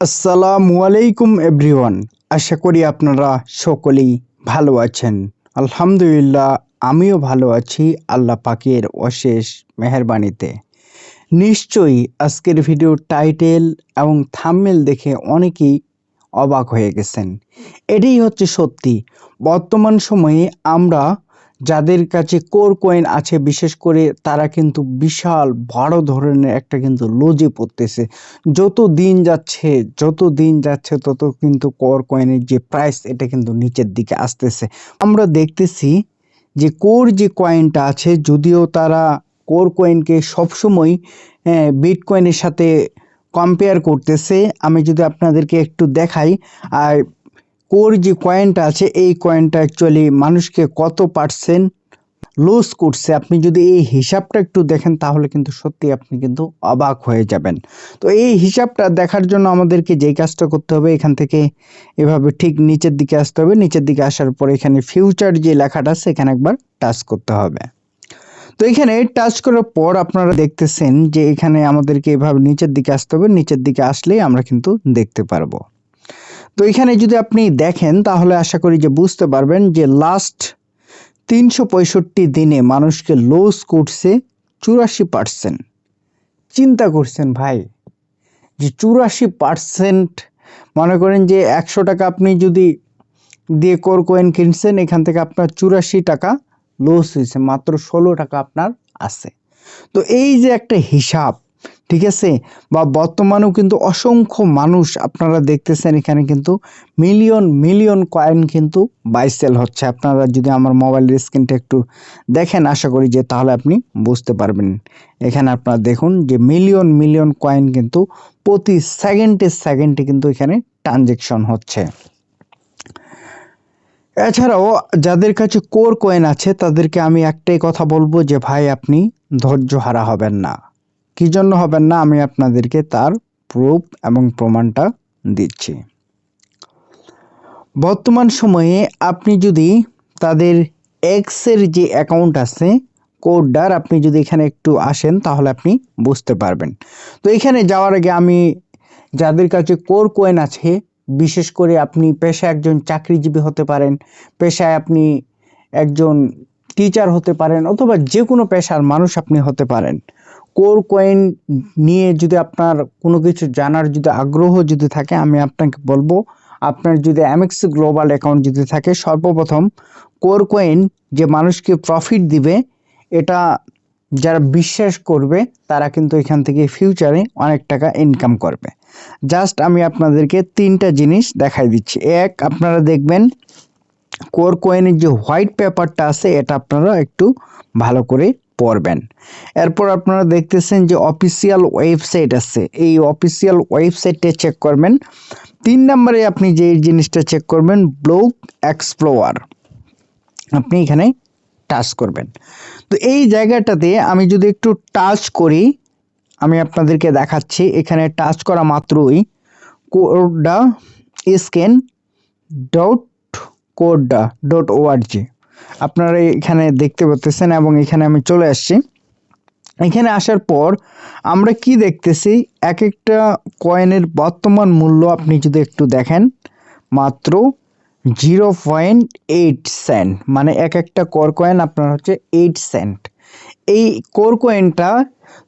আসসালামু আলাইকুম এভরিওয়ান। আশা করি আপনারা সকলেই ভালো আছেন। আলহামদুলিল্লাহ, আমিও ভালো আছি আল্লাহ পাকের অশেষ মেহেরবানিতে। নিশ্চয়ই আজকের ভিডিওর টাইটেল এবং থাম্বনেল দেখে অনেকেই অবাক হয়ে গেছেন। এটাই হচ্ছে সত্যি। বর্তমান সময়ে আমরা যাদের কাছে কোর কয়েন আছে, বিশেষ করে তারা কিন্তু বিশাল বড় ধরনের একটা কিন্তু লোজে পড়তেছে। যত দিন যাচ্ছে তত কিন্তু কোর কয়েনের যে প্রাইস এটা কিন্তু নিচের দিকে আসতেছে। আমরা দেখতেছি যে কোর যে কয়েনটা আছে, যদিও তারা কোর কয়েনকে সবসময় বিটকয়েনের সাথে কম্পেয়ার করতেছে। আমি যদি আপনাদেরকে একটু দেখাই, আর কোর যে কয়েনটা আছে এই কয়েনটা অ্যাকচুয়ালি মানুষকে কত পার্সেন্ট লস করছে, আপনি যদি এই হিসাবটা একটু দেখেন তাহলে কিন্তু সত্যি আপনি কিন্তু অবাক হয়ে যাবেন। তো এই হিসাবটা দেখার জন্য আমাদেরকে যেই কাজটা করতে হবে, এখান থেকে এভাবে ঠিক নিচের দিকে আসতে হবে। নিচের দিকে আসার পর এখানে ফিউচার যে লেখাটা আছে এখানে একবার টাচ করতে হবে। তো এখানে টাচ করার পর আপনারা দেখতেছেন যে এখানে আমাদেরকে এভাবে নিচের দিকে আসতে হবে। নিচের দিকে আসলেই আমরা কিন্তু দেখতে পারবো। তো এখানে যদি আপনি দেখেন তাহলে আশা করি যে বুঝতে পারবেন যে লাস্ট ৩৬৫ দিনে মানুষকে লস করছে ৮৪%। চিন্তা করছেন ভাই, যে ৮৪%। মনে করেন যে ১০০ টাকা আপনি যদি দিয়ে কোর কয়েন কিনছেন, এখান থেকে আপনার ৮৪ টাকা লস হয়েছে, মাত্র ১৬ টাকা আপনার আছে। তো এই যে একটা হিসাব, ঠিক আছে, বা বর্তমানেও কিন্তু অসংখ্য মানুষ আপনারা দেখতেছেন এখানে কিন্তু মিলিয়ন মিলিয়ন কয়েন কিন্তু বাই সেল হচ্ছে। আপনারা যদি আমার মোবাইলের স্ক্রিনটা একটু দেখেন, আশা করি যে তাহলে আপনি বুঝতে পারবেন। এখানে আপনারা দেখুন যে মিলিয়ন মিলিয়ন কয়েন কিন্তু প্রতি সেকেন্ডে সেকেন্ডে কিন্তু এখানে ট্রানজেকশন হচ্ছে। এছাড়াও যাদের কাছে কোর কয়েন আছে তাদেরকে আমি একটাই কথা বলবো যে ভাই, আপনি ধৈর্য হারা হবেন না। কি জন্য হবেন না, আমি আপনাদেরকে তার প্রুফ এবং প্রমাণটা দিচ্ছি। বর্তমান সময়ে আপনি যদি তাদের এক্সের যে অ্যাকাউন্ট আছে কোডার, আপনি যদি এখানে একটু আসেন তাহলে আপনি বুঝতে পারবেন। তো এখানে যাওয়ার আগে আমি যাদের কাছে কোর কয়েন আছে, বিশেষ করে আপনি পেশায় একজন চাকরিজীবী হতে পারেন, পেশায় আপনি একজন টিচার হতে পারেন, অথবা যে কোনো পেশার মানুষ আপনি হতে পারেন। কোর কয়েন নিয়ে যদি আপনার কোনো কিছু জানার যদি আগ্রহ যদি থাকে, আমি আপনাকে বলবো, আপনার যদি এমএক্স গ্লোবাল অ্যাকাউন্ট যদি থাকে, সর্বপ্রথম কোর কয়েন যে মানুষকে প্রফিট দিবে, এটা যারা বিশ্বাস করবে তারা কিন্তু এখান থেকে ফিউচারে অনেক টাকা ইনকাম করবে। জাস্ট আমি আপনাদেরকে 3টা জিনিস দেখাই দিচ্ছি। এক, আপনারা দেখবেন কোর কয়েনের যে হোয়াইট পেপারটা আছে এটা আপনারা একটু ভালো করে পড়বেন। এরপর আপনারা দেখতেছেন যে অফিসিয়াল ওয়েবসাইট আছে, এই অফিসিয়াল ওয়েবসাইটটা চেক করবেন। 3 নম্বরে আপনি যে জিনিসটা চেক করবেন, ব্লক এক্সপ্লোরার, আপনি এখানে টাচ করবেন। তো এই জায়গাটাতে আমি যদি একটু টাচ করি, আমি আপনাদেরকে দেখাচ্ছি। এখানে টাচ করা মাত্রই Coda scan dot Coda dot ORG আপনারা এখানে দেখতে পাচ্ছেন, এবং এখানে আমি চলে আসছি। এখানে আসার পর আমরা কি দেখতেছি, এক একটা কয়েনের বর্তমান মূল্য আপনি যদি একটু দেখেন, মাত্র 0.8 সেন্ট, মানে এক একটা কোর কয়েন আপনার হচ্ছে 8 সেন্ট। এই কোর কয়েনটা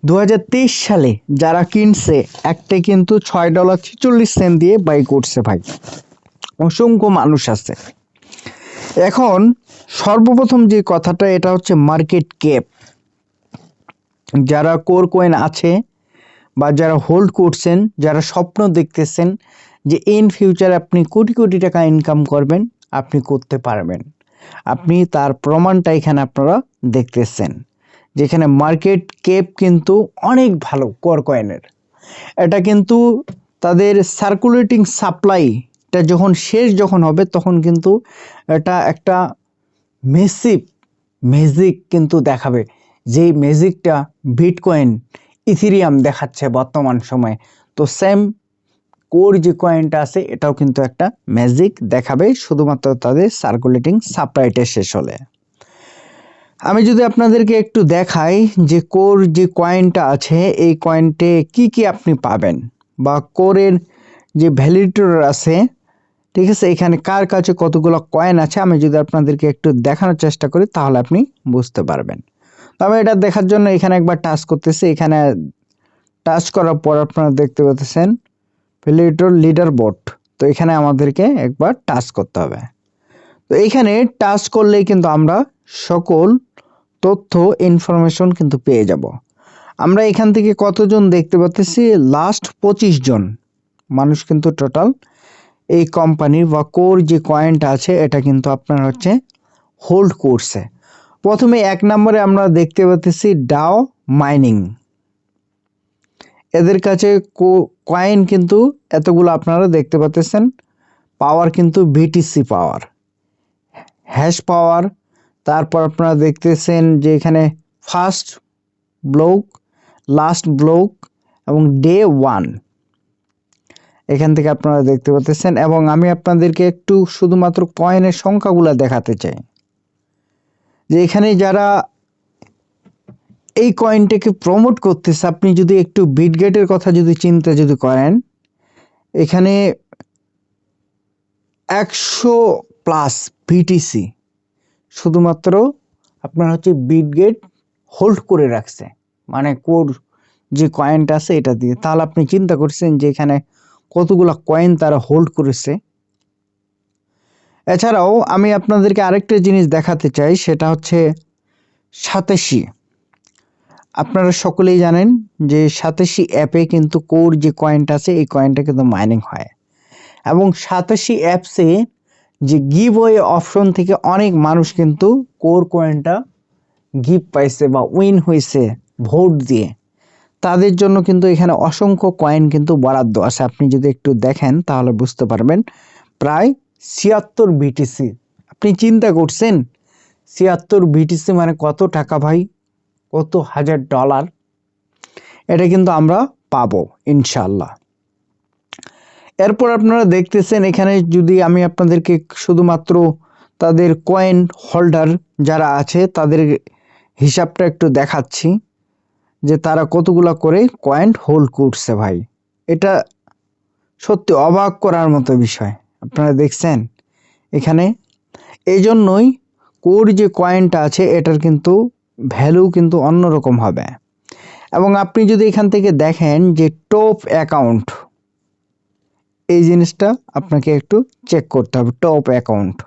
2023 সালে যারা কিনছে, একটা কিন্তু $6.46 দিয়ে বাই করছে ভাই। অসংখ্য মানুষ আছে। এখন সর্বপ্রথম যে কথাটা, এটা হচ্ছে মার্কেট ক্যাপ। যারা কোর কয়েন আছে বা যারা হোল্ড করছেন, যারা স্বপ্ন দেখতেছেন যে ইন ফিউচার আপনি কোটি কোটি টাকা ইনকাম করবেন, আপনি করতে পারবেন। আপনি তার প্রমাণটা এখানে আপনারা দেখতেছেন, যেখানে মার্কেট ক্যাপ কিন্তু অনেক ভালো কোর কয়েনের। এটা কিন্তু তাদের সার্কুলেটিং সাপ্লাইটা যখন শেষ হবে তখন কিন্তু এটা একটা ম্যাজিক কিন্তু দেখাবে, যেই ম্যাজিকটা বিটকয়েন, ইথেরিয়াম দেখাচ্ছে বর্তমান সময়ে। তো সেম কোর যে কয়েনটা আছে এটাও কিন্তু একটা ম্যাজিক দেখাবে, শুধুমাত্র তাদের সার্কুলেটিং সাপ্লাইটা শেষ হলে। আমি যদি আপনাদেরকে একটু দেখাই যে কোর যে কয়েনটা আছে, এই কয়েনটে কি কি আপনি পাবেন, বা কোরের যে ভ্যালিডেটর আছে, ঠিক আছে, এখানে কার কাছে কতগুলো কয়েন আছে আমি যদি আপনাদেরকে একটু দেখানোর চেষ্টা করি তাহলে আপনি বুঝতে পারবেন। তবে এটা দেখার জন্য এখানে একবার টাচ করতেছি, এখানে টাচ করার পর আপনারা দেখতে পাচ্ছেন ভ্যালিডেটর লিডার বোর্ড। তো এখানে আমাদেরকে একবার টাচ করতে হবে। তো এখানে টাচ করলেই কিন্তু আমরা সকল তথ্য ইনফরমেশন কিন্তু পেয়ে যাব। আমরা এখান থেকে কতজন দেখতে পাচ্ছি, লাস্ট 25 জন মানুষ কিন্তু টোটাল এই কোম্পানির বা কোর যে কয়েনটা আছে এটা কিন্তু আপনার হচ্ছে হোল্ড করছে। প্রথমে 1 নম্বরে আমরা দেখতে পাচ্ছি ডাও মাইনিং, এদের কাছে কয়েন কিন্তু এতগুলো আপনারা দেখতে পাচ্ছেন। পাওয়ার কিন্তু বিটিসি পাওয়ার, হ্যাশ পাওয়ার। তারপর আপনারা দেখতেছেন যে এখানে ফার্স্ট ব্লক, লাস্ট ব্লক এবং ডে 1 এখান থেকে আপনারা দেখতে পাচ্ছেন। এবং আমি আপনাদেরকে একটু শুধুমাত্র কয়েনের সংখ্যাগুলো দেখাতে চাই যে এখানে যারা এই কয়েনটাকে প্রমোট করতেছে, আপনি যদি একটু বিটগেটের কথা যদি চিন্তা যদি করেন, এখানে 100+ বিটিসি শুধুমাত্র আপনার হচ্ছে বিটগেট হোল্ড করে রাখছে, মানে কোর যে কয়েনটা আছে এটা দিয়ে। তাহলে আপনি চিন্তা করছেন যে এখানে কতগুলো কয়েন তারা হোল্ড করেছে। এছাড়াও আমি আপনাদেরকে আরেকটা জিনিস দেখাতে চাই, সেটা হচ্ছে সাতাশি। আপনারা সকলেই জানেন যে সাতাশি অ্যাপে কিন্তু কোর যে কয়েনটা আছে এই কয়েনটা কিন্তু মাইনিং হয়। এবং সাতাশি অ্যাপসে যে গিভ ওয়ে অপশন থেকে অনেক মানুষ কিন্তু কোর কয়েনটা গিফট পাইছে বা উইন হয়েছে ভোট দিয়ে। তাদের জন্য কিন্তু এখানে অসংখ্য কয়েন কিন্তু বরাদ্দ আছে। আপনি যদি একটু দেখেন তাহলে বুঝতে পারবেন, প্রায় 76 বিটিসি। আপনি চিন্তা করছেন 76 বিটিসি মানে কত টাকা ভাই, কত হাজার ডলার। এটা কিন্তু আমরা পাবো ইনশাল্লাহ। এরপর আপনারা দেখতেছেন এখানে যদি আমি আপনাদেরকে শুধুমাত্র তাদের কয়েন হোল্ডার যারা আছে তাদের হিসাবটা একটু দেখাচ্ছি যে তারা কতগুলা করে কয়েন হোল্ড করছে। ভাই এটা সত্যি অবাক করার মতো বিষয়। আপনারা দেখছেন এখানে, এই জন্যই কোর যে কয়েনটা আছে এটার কিন্তু ভ্যালু কিন্তু অন্যরকম হবে। এবং আপনি যদি এখান থেকে দেখেন যে টপ অ্যাকাউন্ট, এই জিনিসটা আপনাকে একটু চেক করতে হবে, টপ অ্যাকাউন্ট।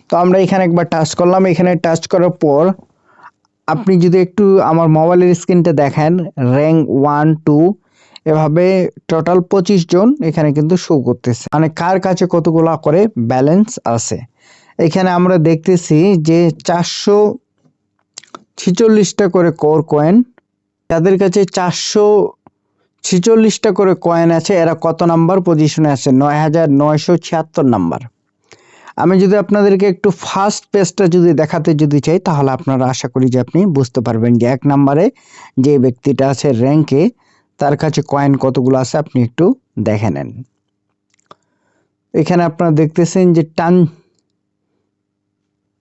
তো আমরা এখানে একবার টাচ করলাম, এখানে টাচ করার পর আপনি যদি একটু আমার মোবাইলের স্ক্রিনটা দেখেন, র্যাঙ্ক 1 2 এভাবে টোটাল 25 জন এখানে কিন্তু শো করতেছে, মানে কার কাছে কতগুলা করে ব্যালেন্স আছে। এখানে আমরা দেখতেছি যে 446টা করে কোর কয়েন, তাদের কাছে 446টা করে কয়েন আছে। এরা কত নাম্বার পজিশনে আছে, 9976 নাম্বার। আমি যদি আপনাদেরকে একটু ফার্স্ট পেজটা যদি দেখাতে যদি চাই তাহলে আপনারা আশা করি যে আপনি বুঝতে পারবেন যে 1 নম্বরে যে ব্যক্তিটা আছে র্যাঙ্কে তার কাছে কয়েন কতগুলো আছে। আপনি একটু দেখে নেন, এখানে আপনারা দেখতেছেন যে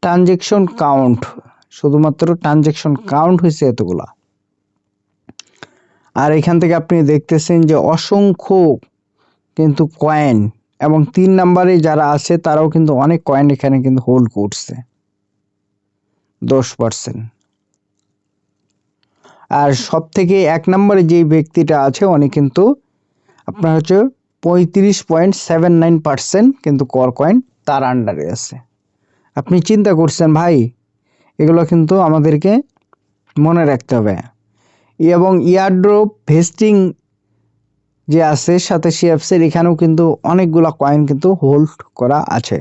ট্রানজেকশন কাউন্ট, শুধুমাত্র ট্রানজেকশন কাউন্ট হয়েছে এতগুলা। আর এখান থেকে আপনি দেখতেছেন যে অসংখ্য কিন্তু কয়েন, এবং 3 নম্বরে যারা আছে তারাও কিন্তু অনেক কয়েন এখানে কিন্তু হোল্ড করছে 10%। আর সব থেকে 1 নম্বরে যে ব্যক্তিটা আছে উনি কিন্তু আপনার হচ্ছে 35.79% কিন্তু কোর কয়েন তার আন্ডারে আছে। আপনি চিন্তা করছেন ভাই, এগুলো কিন্তু আমাদেরকে মনে রাখতে হবে। এবং ইয়ারড্রপ ভেস্টিং যে আছে 87 অ্যাপসের, এখানেও কিন্তু অনেকগুলো কয়েন কিন্তু হোল্ড করা আছে।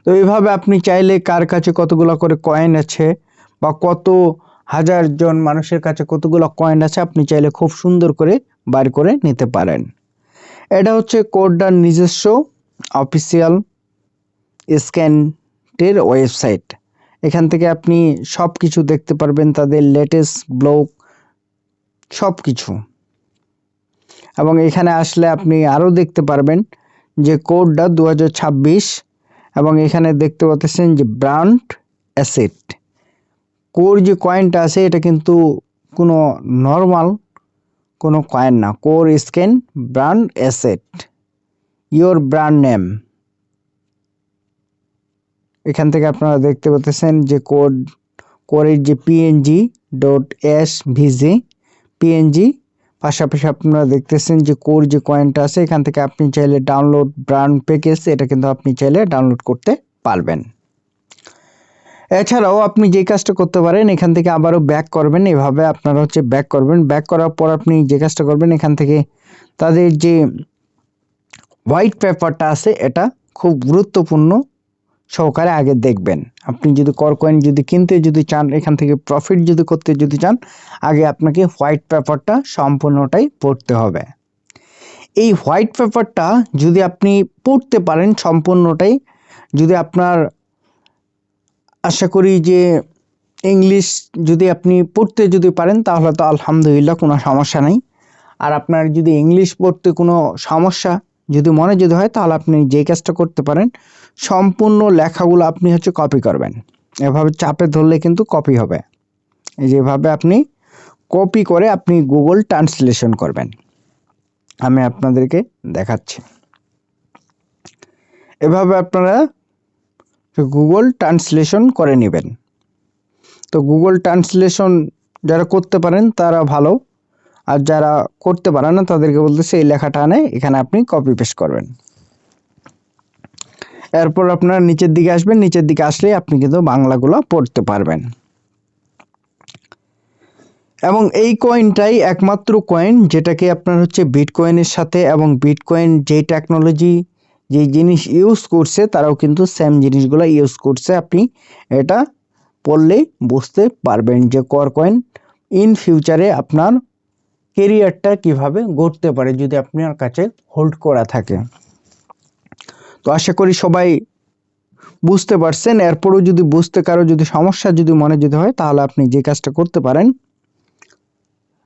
তো এইভাবে আপনি চাইলে কার কাছে কতগুলো করে কয়েন আছে বা কত হাজার জন মানুষের কাছে কতগুলো কয়েন আছে আপনি চাইলে খুব সুন্দর করে বার করে নিতে পারেন। এটা হচ্ছে কোরডার নিজস্ব অফিসিয়াল স্ক্যানের ওয়েবসাইট। এখান থেকে আপনি সব কিছু দেখতে পারবেন, তাদের লেটেস্ট ব্লগ সব কিছু। এবং এখানে আসলে আপনি আরও দেখতে পারবেন যে কোডটা 2026, এবং এখানে দেখতে পাচ্ছেন যে ব্র্যান্ড অ্যাসেট। কোর যে কয়েনটা আছে এটা কিন্তু কোনো নর্মাল কোনো কয়েন না, core scan brand asset, your brand name. এখান থেকে আপনারা দেখতে পাচ্ছেন যে কোরের যে পিএনজি ডট এস ভিজি পিএনজি, পাশাপাশি আপনারা দেখতেছেন যে কোর যে কয়েনটা আছে এখান থেকে আপনি চাইলে ডাউনলোড ব্র্যান্ড প্যাকেজ, এটা কিন্তু আপনি চাইলে ডাউনলোড করতে পারবেন। এছাড়াও আপনি যে কাজটা করতে পারেন, এখান থেকে আবারও ব্যাক করবেন, এভাবে আপনারা ব্যাক করবেন। ব্যাক করার পর আপনি যে কাজটা করবেন, এখান থেকে তাদের যে হোয়াইট পেপারটা আছে এটা খুব গুরুত্বপূর্ণ সহকারে আগে দেখবেন। আপনি যদি কোর কয়েন যদি কিনতে যদি চান, এখান থেকে প্রফিট যদি করতে যদি চান, আগে আপনাকে হোয়াইট পেপারটা সম্পূর্ণটাই পড়তে হবে। এই হোয়াইট পেপারটা যদি আপনি পড়তে পারেন সম্পূর্ণটাই, যদি আপনার আশা করি যে ইংলিশ যদি আপনি পড়তে যদি পারেন তাহলে তো আলহামদুলিল্লাহ কোনো সমস্যা নাই। আর আপনার যদি ইংলিশ পড়তে কোনো সমস্যা যদি মনে যদি হয়, তাহলে আপনি যে কাজটা করতে পারেন, সম্পূর্ণ লেখাগুলো আপনি কপি করবেন। এভাবে চাপে ধরলে কিন্তু কপি হবে। যেভাবে আপনি কপি করে আপনি গুগল ট্রান্সলেশন করবেন, আমি আপনাদেরকে দেখাচ্ছি। এভাবে আপনারা গুগল ট্রান্সলেশন করে নেবেন। তো গুগল ট্রান্সলেশন যারা করতে পারেন তারা ভালো, আর যারা করতে পারে না তাদেরকে বলতেছে এই লেখাটা আনে এখানে আপনি কপি পেস্ট করবেন। এরপর আপনারা নিচের দিকে আসবেন, নিচের দিকে আসলে আপনি কিন্তু বাংলাগুলো পড়তে পারবেন। এবং এই কয়েনটাই একমাত্র কয়েন যেটাকে আপনার বিটকয়েনের সাথে, এবং বিটকয়েন যে টেকনোলজি যে জিনিস ইউজ করছে তারাও কিন্তু সেম জিনিসগুলো ইউজ করছে। আপনি এটা পড়লেই বুঝতে পারবেন যে কোর কয়েন ইন ফিউচারে আপনার কেরিয়ারটা কিভাবে গড়তে পারে যদি আপনার কাছে হোল্ড করা থাকে। তো আশা করি সবাই বুঝতে পারছেন। এরপরও যদি বুঝতে কারো যদি সমস্যা যদি মনে যদি হয়, তাহলে আপনি যে কাজটা করতে পারেন,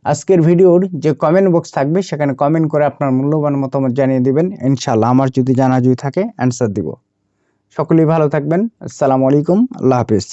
আজকের ভিডিওর যে কমেন্ট বক্স থাকবে সেখানে কমেন্ট করে আপনার মূল্যবান মতামত জানিয়ে দিবেন। ইনশাআল্লাহ আমার যদি জানা যদি থাকে অ্যান্সার দিব। সকলেই ভালো থাকবেন। আসসালামু আলাইকুম, আল্লাহ হাফিজ।